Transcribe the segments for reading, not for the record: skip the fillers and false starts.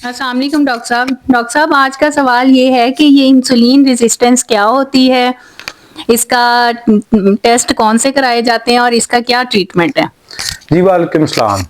अस्सलाम वालेकुम डॉक्टर साहब। डॉक्टर साहब, आज का सवाल ये है कि ये इंसुलिन रेजिस्टेंस क्या होती है? इसका टेस्ट कौन से कराए जाते हैं और इसका क्या ट्रीटमेंट है? जी वालेकुम सलाम।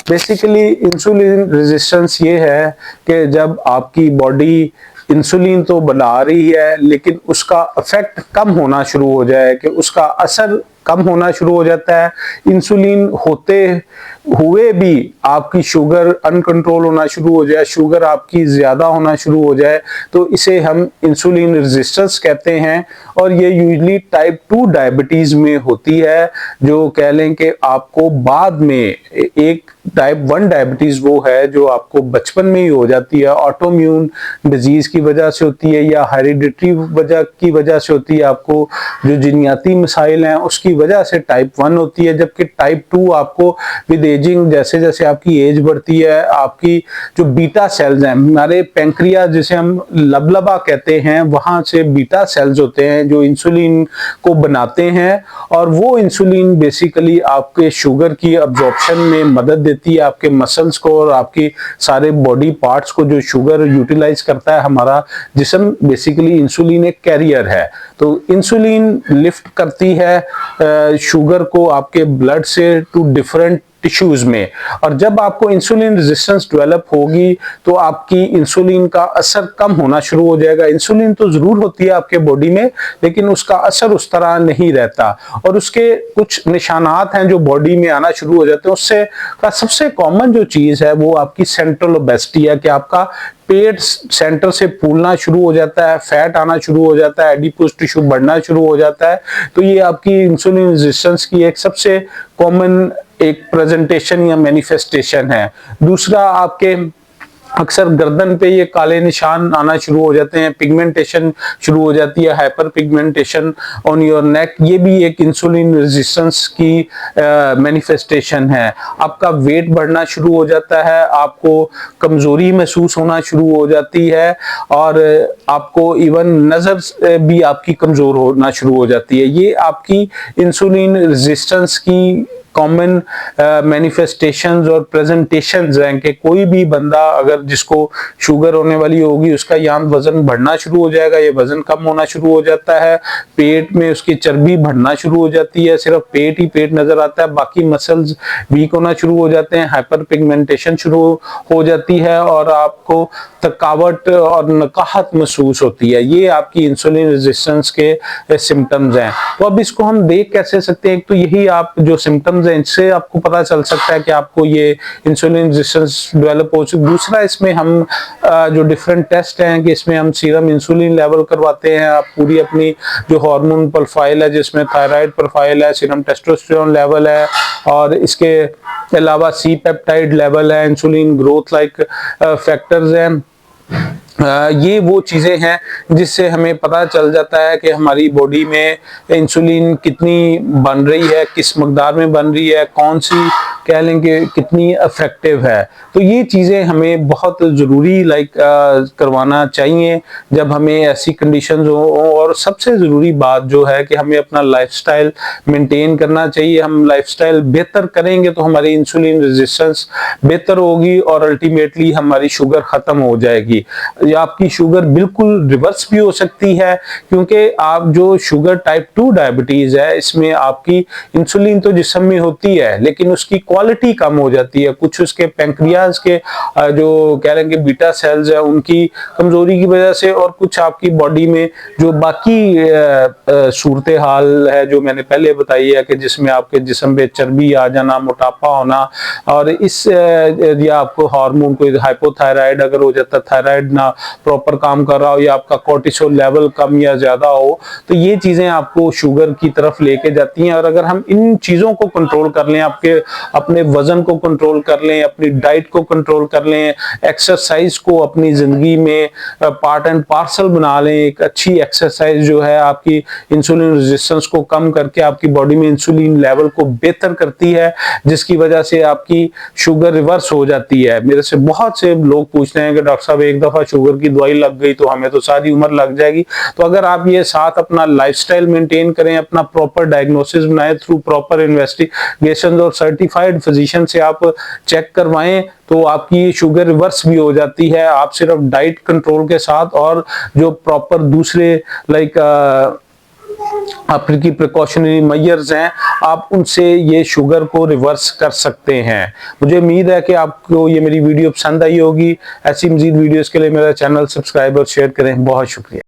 बेसिकली इंसुलिन रेजिस्टेंस ये है कि जब आपकी बॉडी इंसुलिन तो बना रही है लेकिन उसका इफेक्ट कम होना शुरू हो जाए, कि उसका असर कम होना शुरू हो जाता है। इंसुलिन होते हुए भी आपकी शुगर अनकंट्रोल होना शुरू हो जाए, शुगर आपकी ज्यादा होना शुरू हो जाए, तो इसे हम इंसुलिन रेजिस्टेंस कहते हैं। और ये यूजली टाइप 2 डायबिटीज में होती है, जो कह लें कि आपको बाद में एक टाइप 1 डायबिटीज वो है जो आपको बचपन में ही हो जाती है, ऑटोइम्यून डिजीज की वजह से होती है या हेरिडिटरी वजह की वजह से होती है, आपको जो जीनियाती मसाइल हैं उसकी वजह से टाइप 1 होती है। जबकि टाइप 2 आपको विद एजिंग, जैसे जैसे आपकी एज बढ़ती है, आपकी जो बीटा सेल्स हैं, हमारे पैंक्रियास जिसे हम लबलबा कहते हैं, वहां से बीटा सेल्स होते हैं जो इंसुलिन को बनाते हैं, और वो इंसुलिन बेसिकली आपके शुगर की अब्जॉर्प्शन में मदद देती है, आपके मसल्स को और आपकी सारे बॉडी पार्ट्स को जो शुगर यूटिलाइज करता है। हमारा जिस्म बेसिकली इंसुलिन एक कैरियर है, तो इंसुलिन लिफ्ट करती है शुगर को आपके ब्लड से टू डिफरेंट टिश्यूज में। और जब आपको इंसुलिन रेजिस्टेंस डेवलप होगी तो आपकी इंसुलिन का असर कम होना शुरू हो जाएगा। इंसुलिन तो जरूर होती है आपके बॉडी में, लेकिन उसका असर उस तरह नहीं रहता, और उसके कुछ निशानात हैं जो बॉडी में आना शुरू हो जाते हैं। उससे का सबसे कॉमन जो चीज है वो आपकी सेंट्रल ओबेसिटी है, कि आपका पेट सेंटर से फूलना शुरू हो जाता है, फैट आना शुरू हो जाता है, एडिपोज टिश्यू बढ़ना शुरू हो जाता है। तो ये आपकी इंसुलिन रेजिस्टेंस की एक सबसे कॉमन एक प्रेजेंटेशन या मैनिफेस्टेशन है। दूसरा, आपके अक्सर गर्दन पे ये काले निशान आना शुरू हो जाते हैं, पिगमेंटेशन शुरू हो जाती है, hyper pigmentation on your neck, ये भी एक इंसुलिन रेजिस्टेंस की मैनिफेस्टेशन है। आपका वेट बढ़ना शुरू हो जाता है, आपको कमजोरी महसूस होना शुरू हो जाती है, और आपको इवन नजर भी आपकी कमजोर होना शुरू हो जाती है। ये आपकी इंसुलिन रेजिस्टेंस की कॉमन मैनिफेस्टेशंस और प्रेजेंटेशंस हैं, कि कोई भी बंदा अगर जिसको शुगर होने वाली होगी, उसका या वजन बढ़ना शुरू हो जाएगा, ये वजन कम होना शुरू हो जाता है, पेट में उसकी चर्बी बढ़ना शुरू हो जाती है, सिर्फ पेट ही पेट नजर आता है, बाकी मसल्स वीक होना शुरू हो जाते हैं, हाइपर पिगमेंटेशन शुरू हो जाती है, और आपको थकावट और नकाहत महसूस होती है। ये आपकी इंसुलिन रेजिस्टेंस के सिम्टम्स हैं। तो अब इसको हम देख कैसे सकते हैं? तो यही आप जो सिम्टम्स हैं, इनसे आपको पता चल सकता है कि आपको ये इंसुलिन रेजिस्टेंस डेवलप हो सकती है। दूसरा, इसमें हम जो डिफरेंट टेस्ट हैं, कि इसमें हम सीरम इंसुलिन लेवल करवाते हैं, आप पूरी अपनी जो हार्मोन प्रोफाइल है, जिसमें थायराइड प्रोफाइल है, सीरम टेस्टोस्टेरोन लेवल है, और इसके अलावा सी पेप्टाइड लेवल है, इंसुलिन ग्रोथ लाइक फैक्टर्स हैं। ये वो चीजें हैं जिससे हमें पता चल जाता है कि हमारी बॉडी में इंसुलिन कितनी बन रही है, किस मकदार में बन रही है, कौन सी कह लेंगे कितनी इफेक्टिव है। तो ये चीजें हमें बहुत जरूरी करवाना चाहिए जब हमें ऐसी कंडीशंस हो। और सबसे जरूरी बात जो है कि हमें अपना लाइफस्टाइल मेंटेन करना चाहिए। हम लाइफस्टाइल बेहतर करेंगे तो हमारी इंसुलिन रेजिस्टेंस बेहतर होगी, और अल्टीमेटली हमारी शुगर खत्म हो जाएगी। या आपकी शुगर बिल्कुल रिवर्स भी हो सकती है, क्योंकि आप जो शुगर टाइप 2 डायबिटीज है, इसमें आपकी इंसुलिन तो जिस्म में होती है लेकिन उसकी क्वालिटी कम हो जाती है। कुछ उसके पैंक्रियाज के जो कह रहे हैं कि बीटा सेल्स है, उनकी कमजोरी की वजह से, और कुछ आपकी बॉडी में जो बाकी सूरत हाल है जो मैंने पहले बताई है, कि जिसमें आपके जिस्म पे चर्बी आ जाना, मोटापा होना, और इस या आपको हार्मोन कोई हाइपोथायराइड अगर हो जाता, थायराइड ना प्रॉपर काम कर रहा हो, या आपका कोर्टिसोल लेवल कम या ज्यादा हो, तो ये चीजें आपको शुगर की तरफ लेके जाती हैं। और अगर हम इन चीजों को कंट्रोल कर लें, अपने वजन को कंट्रोल कर लें, अपनी डाइट को कंट्रोल कर लें, एक्सरसाइज को अपनी जिंदगी में पार्ट एंड पार्सल बना लें, एक अच्छी एक्सरसाइज जो है आपकी इंसुलिन रेजिस्टेंस को कम करके आपकी बॉडी में इंसुलिन लेवल को बेहतर करती है, जिसकी वजह से आपकी शुगर रिवर्स हो जाती है। मेरे से बहुत से लोग पूछते हैं कि डॉक्टर साहब, एक दफा शुगर शुगर की दवाई लग गई तो हमें तो सारी उम्र लग जाएगी। तो अगर आप ये साथ अपना लाइफस्टाइल मेंटेन करें, अपना प्रॉपर डायग्नोसिस बनाएं थ्रू प्रॉपर इन्वेस्टिगेशन और सर्टिफाइड फिजिशियन से आप चेक करवाएं, तो आपकी शुगर रिवर्स भी हो जाती है। आप सिर्फ डाइट कंट्रोल के साथ और जो प्रॉपर दूसरे लाइक आपकी प्रिकॉशनरी मेजर्स हैं, आप उनसे ये शुगर को रिवर्स कर सकते हैं। मुझे उम्मीद है कि आपको ये मेरी वीडियो पसंद आई होगी। ऐसी मजीद वीडियोस के लिए मेरा चैनल सब्सक्राइब और शेयर करें। बहुत शुक्रिया।